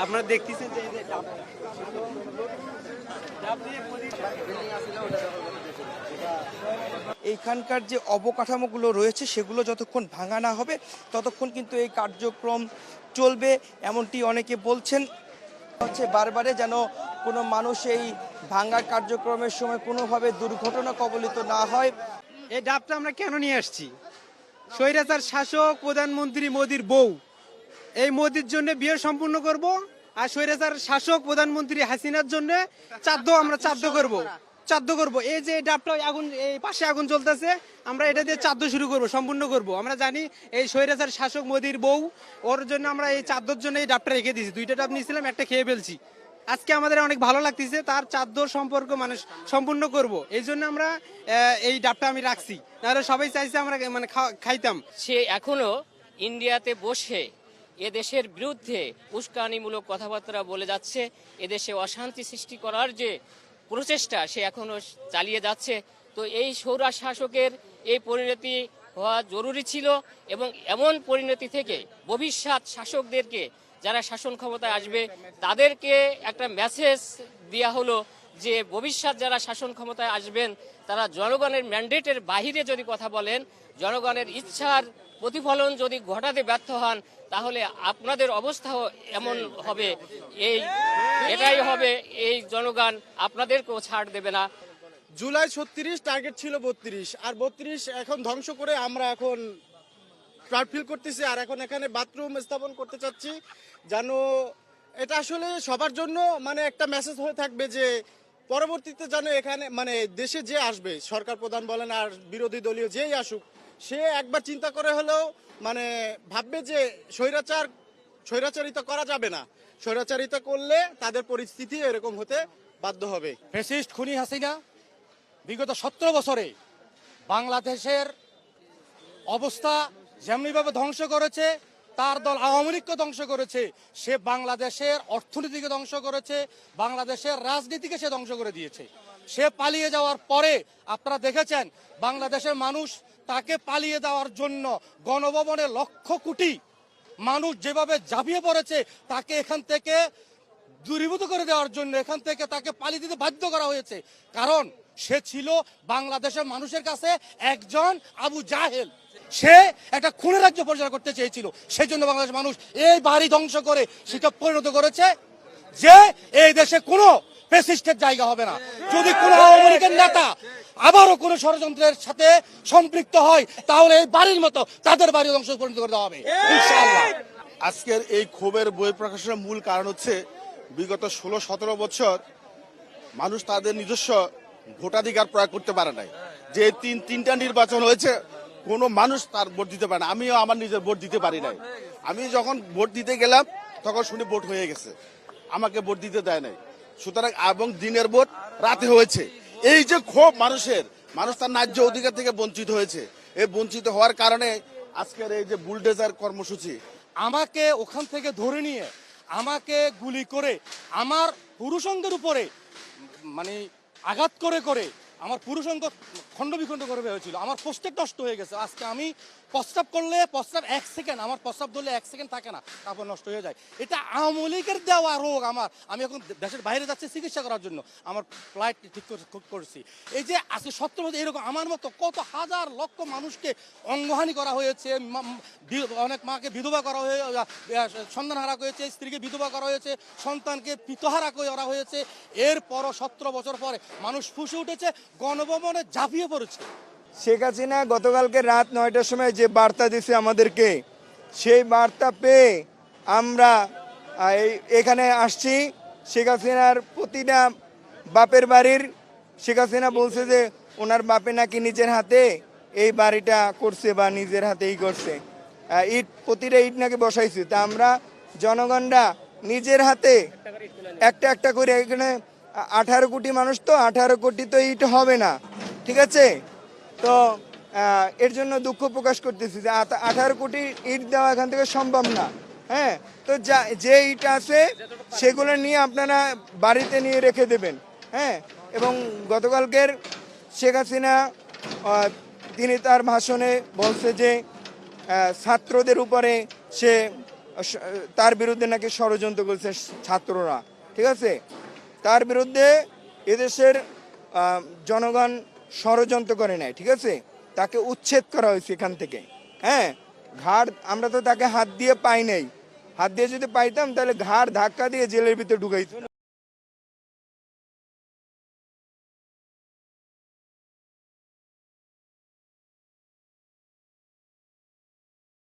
আপনারা দেখতেছেন যে এই যে এইখানকার যে অবকাঠামোগুলো রয়েছে সেগুলো যতক্ষণ ভাঙা না হবে ততক্ষণ কিন্তু এই কার্যক্রম চলবে, এমনটি অনেকে বলছেন। হচ্ছে বারবারে যেন কোনো মানুষ এই ভাঙা কার্যক্রমের সময় কোনোভাবে দুর্ঘটনা কবলিত না হয়। এই ডাবটা আমরা কেন নিয়ে আসছি? স্বৈরাচার শাসক প্রধানমন্ত্রী মোদির বউ, এই মোদির জন্য বিয়ে সম্পূর্ণ করব, আর স্বৈরাচার শাসক প্রধানমন্ত্রী হাসিনার জন্য আমরা চাদ্দ করব। এই যে ডাবটা আগুন, এই পাশে আগুন চলতেছে, আমরা এটা দিয়ে চাদ্দ শুরু করব, সম্পূর্ণ করব। আমরা জানি এই স্বৈরাচার শাসক মোদির বউ, ওর জন্য আমরা এই চাদ্দর জন্য এই ডাবটা রেখে দিয়েছি। 2টা ডাব নিয়েছিলাম, একটা খেয়ে ফেলছি। আজকে আমাদের অনেক ভালো লাগতেছে, তার চাদ্দর সম্পর্ক মানে সম্পূর্ণ করব, এই জন্য আমরা এই ডাবটা আমি রাখছি। নাহলে সবাই চাইছে আমরা মানে খাইতাম। সে এখনো ইন্ডিয়াতে বসে এদেশের বিরুদ্ধে উস্কানিমূলক কথাবার্তা বলে যাচ্ছে। এদেশে অশান্তি সৃষ্টি করার যে প্রচেষ্টা সে এখনো চালিয়ে যাচ্ছে। তো এই সৌরা শাসকের এই পরিণতি হওয়া জরুরি ছিল, এবং এমন পরিণতি থেকে ভবিষ্যৎ শাসকদেরকে, যারা শাসন ক্ষমতায় আসবে, তাদেরকে একটা মেসেজ দেওয়া হলো যে ভবিষ্যৎ যারা শাসন ক্ষমতায় আসবেন তারা জনগণের ম্যান্ডেটের বাহিরে যদি কথা বলেন, জনগণের ইচ্ছার প্রতিফলন যদি ঘটাতে ব্যর্থ হন, তাহলে আপনাদের অবস্থাও এমন হবে। এটাই হবে, এই জনগণ আপনাদেরকেও ছাড় দেবে না। জুলাই 36, টার্গেট ছিল 32, আর 32 এখন ধ্বংস করে আমরা এখন প্রাউড ফিল করতেছি। আর এখন এখানে বাথরুম স্থাপন করতে চাচ্ছি, যেন এটা আসলে সবার জন্য মানে একটা মেসেজ হয়ে থাকবে যে পরবর্তীতে যেন এখানে মানে দেশে যে আসবে, সরকার প্রধান বলেন আর বিরোধী দলীয় যেই আসুক, সে একবার চিন্তা করে হলেও মানে ভাববে যে স্বৈরাচারিতা করা যাবে না। স্বৈরাচারিতা করলে তাদের পরিস্থিতি এরকম হতে বাধ্য হবে। ফ্যাসিস্ট খুনি হাসিনা বিগত 17 বছরে বাংলাদেশের অবস্থা যেমনিভাবে ধ্বংস করেছে, তার দল আওয়ামী লীগকে ধ্বংস করেছে, সে বাংলাদেশের অর্থনীতিকে ধ্বংস করেছে, বাংলাদেশের রাজনীতিকে সে ধ্বংস করে দিয়েছে। সে পালিয়ে যাওয়ার পরে আপনারা দেখেছেন বাংলাদেশের মানুষ তাকে পালিয়ে দেওয়ার জন্য গণভবনে লক্ষ কোটি মানুষ যেভাবে ঝাঁপিয়ে পড়েছে, তাকে এখান থেকে দূরীভূত করে দেওয়ার জন্য এখান থেকে তাকে পালিয়ে দিতে বাধ্য করা হয়েছে। কারণ সে ছিল বাংলাদেশের মানুষের কাছে একজন আবু জাহেল। সে একটা খুনের রাজ্য পরিচালনা করতে চেয়েছিল। সেই জন্য বাংলাদেশের মানুষ এই বাড়ি ধ্বংস করে সেটা পরিণত করেছে যে এই দেশে কোনো ফ্যাসিস্টের জায়গা হবে না। যদি কোনো আওয়ামী লীগের নেতা আবারও কোনো ষড়যন্ত্রের সাথে সম্পৃক্ত হয়, তাহলে এই বাড়ির মতো তাদের বাড়ি ধ্বংস পরিণত করে দেওয়া হবে ইনশাআল্লাহ। আজকের এই ক্ষোভের বই প্রকাশের মূল কারণ হচ্ছে বিগত 16-17 বছর মানুষ তাদের নিজস্ব ভোটাধিকার প্রয়োগ করতে পারে নাই। যে তিনটা নির্বাচন হয়েছে, কোনো মানুষ তার ভোট দিতে পারে না। আমিও আমার নিজের ভোট দিতে পারি নাই। আমি যখন ভোট দিতে গেলাম তখন শুনে ভোট হয়ে গেছে, আমাকে ভোট দিতে দেয় নাই। সুতরাং এবং দিনের ভোট রাতে হয়েছে। এই যে ক্ষোভ মানুষ তার ন্যায্য অধিকার থেকে বঞ্চিত হয়েছে। এই বঞ্চিত হওয়ার কারণে আজকের এই যে বুলডোজার কর্মসূচি, আমাকে ওখান থেকে ধরে নিয়ে আমাকে গুলি করে আমার পুরুষঙ্গের উপরে মানে আঘাত করে করে আমার পুরুষঙ্গ খণ্ড বিখণ্ড করে হয়েছিল। আমার প্রস্তাব নষ্ট হয়ে গেছে। আজকে আমি প্রস্তাব করলে 1 সেকেন্ড, আমার প্রস্তাব ধরলে 1 সেকেন্ড থাকে না, তারপর নষ্ট হয়ে যায়। এটা আওয়ামী লীগের দেওয়া রোগ আমার। আমি এখন দেশের বাইরে যাচ্ছি চিকিৎসা করার জন্য, আমার ফ্লাইট ঠিক করছি। এই যে আজকে 17 বছর এরকম আমার মতো কত হাজার লক্ষ মানুষকে অঙ্গহানি করা হয়েছে, অনেক মাকে বিধবা করা হয়ে সন্তান হারা হয়েছে, স্ত্রীকে বিধবা করা হয়েছে, সন্তানকে পিতহারা করা হয়েছে। এরপরও 17 বছর পরে মানুষ ফুঁসে উঠেছে, গণভবনে ঝাঁপিয়ে পড়েছে। শেখ হাসিনা গতকালকে রাত 9টার সময় যে বার্তা দিছে আমাদেরকে, সেই বার্তা পেয়ে আমরা এখানে আসছি। শেখ হাসিনার প্রতিটা বাপের বাড়ির, শেখ হাসিনা বলছে যে ওনার বাপে নাকি নিজের হাতে এই বাড়িটা করছে বা নিজের হাতেই করছে, প্রতিটা ইট নাকি বসাইছে। তা আমরা জনগণরা নিজের হাতে একটা একটা করে, এখানে 18 কোটি মানুষ, তো 18 কোটি তো ইট হবে না, ঠিক আছে? তো এর জন্য দুঃখ প্রকাশ করতেছি যে 18 কোটি ইট দেওয়া এখান থেকে সম্ভব না। হ্যাঁ, তো যে ইট আছে সেগুলো নিয়ে আপনারা বাড়িতে নিয়ে রেখে দেবেন। হ্যাঁ, এবং গতকালকের শেখ হাসিনা তিনি তার ভাষণে বলছে যে ছাত্রদের উপরে সে তার বিরুদ্ধে নাকি ষড়যন্ত্র করছে ছাত্ররা, ঠিক আছে? তার বিরুদ্ধে এদেশের জনগণ ষড়যন্ত্র করে নাই, ঠিক আছে? তাকে উচ্ছেদ করা হয়েছে এখান থেকে। হ্যাঁ, ঘাড়, আমরা তো তাকে হাত দিয়ে পাই নাই, হাত দিয়ে যদি পাইতাম তাহলে ঘাড় ধাক্কা দিয়ে জেলের ভিতরে ঢুকাইতো।